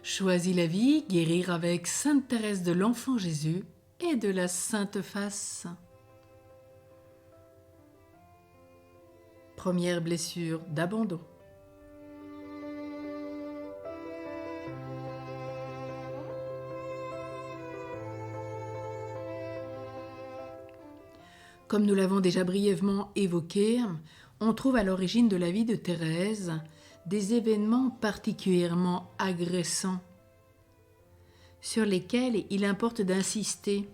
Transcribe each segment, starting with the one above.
Choisis la vie, guérir avec Sainte Thérèse de l'Enfant Jésus et de la Sainte Face. Première blessure d'abandon. Comme nous l'avons déjà brièvement évoqué, on trouve à l'origine de la vie de Thérèse des événements particulièrement agressants sur lesquels il importe d'insister.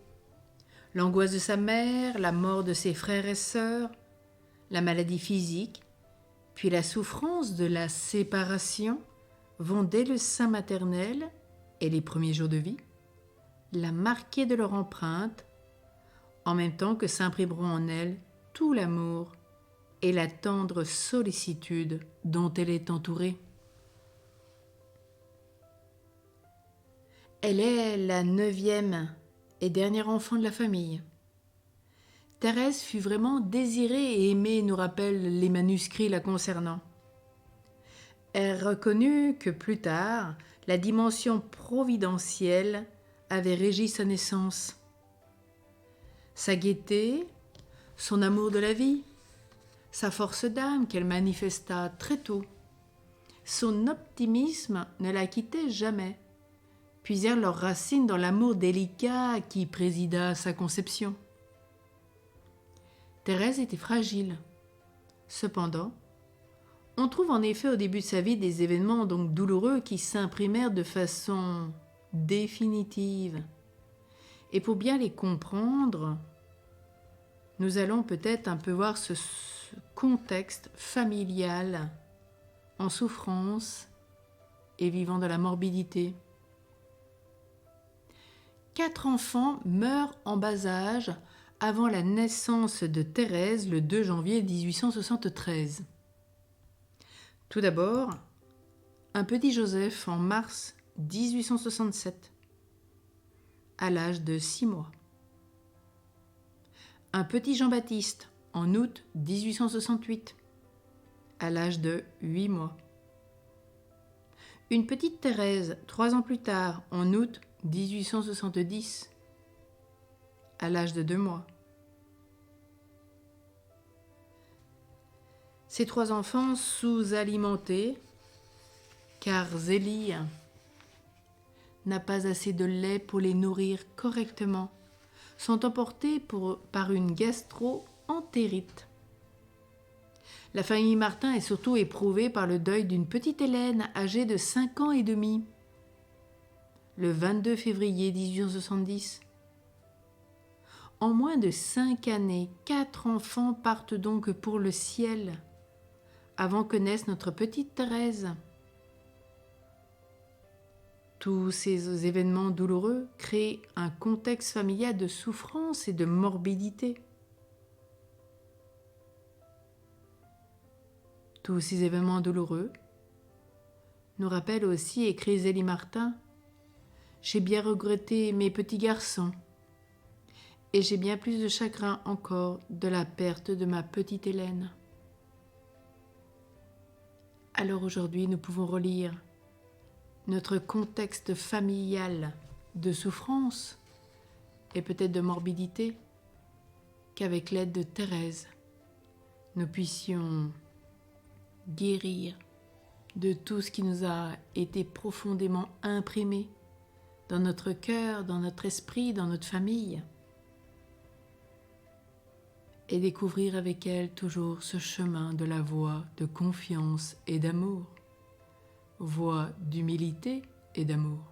L'angoisse de sa mère, la mort de ses frères et sœurs, la maladie physique, puis la souffrance de la séparation vont dès le sein maternel et les premiers jours de vie la marquer de leur empreinte, en même temps que s'imprimeront en elle tout l'amour et la tendre sollicitude dont elle est entourée. Elle est la 9e et dernière enfant de la famille. Thérèse fut vraiment désirée et aimée, nous rappellent les manuscrits la concernant. Elle reconnut que plus tard, la dimension providentielle avait régi sa naissance. Sa gaieté, son amour de la vie, sa force d'âme qu'elle manifesta très tôt. Son optimisme ne la quittait jamais, puisèrent leurs racines dans l'amour délicat qui présida à sa conception. Thérèse était fragile. Cependant, on trouve en effet au début de sa vie des événements donc douloureux qui s'imprimèrent de façon définitive. Et pour bien les comprendre, nous allons peut-être un peu voir ce contexte familial en souffrance et vivant de la morbidité. 4 enfants meurent en bas âge avant la naissance de Thérèse le 2 janvier 1873. Tout d'abord, un petit Joseph en mars 1867, à l'âge de 6 mois. Un petit Jean-Baptiste en août 1868, à l'âge de 8 mois. Une petite Thérèse 3 ans plus tard, en août 1870, à l'âge de 2 mois. Ces 3 enfants sous-alimentés, car Zélie n'a pas assez de lait pour les nourrir correctement, sont emportés par une gastro-entérite. La famille Martin est surtout éprouvée par le deuil d'une petite Hélène âgée de 5 ans et demi, le 22 février 1870. En moins de 5 années, 4 enfants partent donc pour le ciel, avant que naisse notre petite Thérèse. Tous ces événements douloureux créent un contexte familial de souffrance et de morbidité. Tous ces événements douloureux nous rappellent aussi, écrit Zélie Martin, « J'ai bien regretté mes petits garçons et j'ai bien plus de chagrin encore de la perte de ma petite Hélène. » Alors aujourd'hui, nous pouvons relire notre contexte familial de souffrance et peut-être de morbidité, qu'avec l'aide de Thérèse, nous puissions guérir de tout ce qui nous a été profondément imprimé dans notre cœur, dans notre esprit, dans notre famille, et découvrir avec elle toujours ce chemin de la voie de confiance et d'amour, voie d'humilité et d'amour.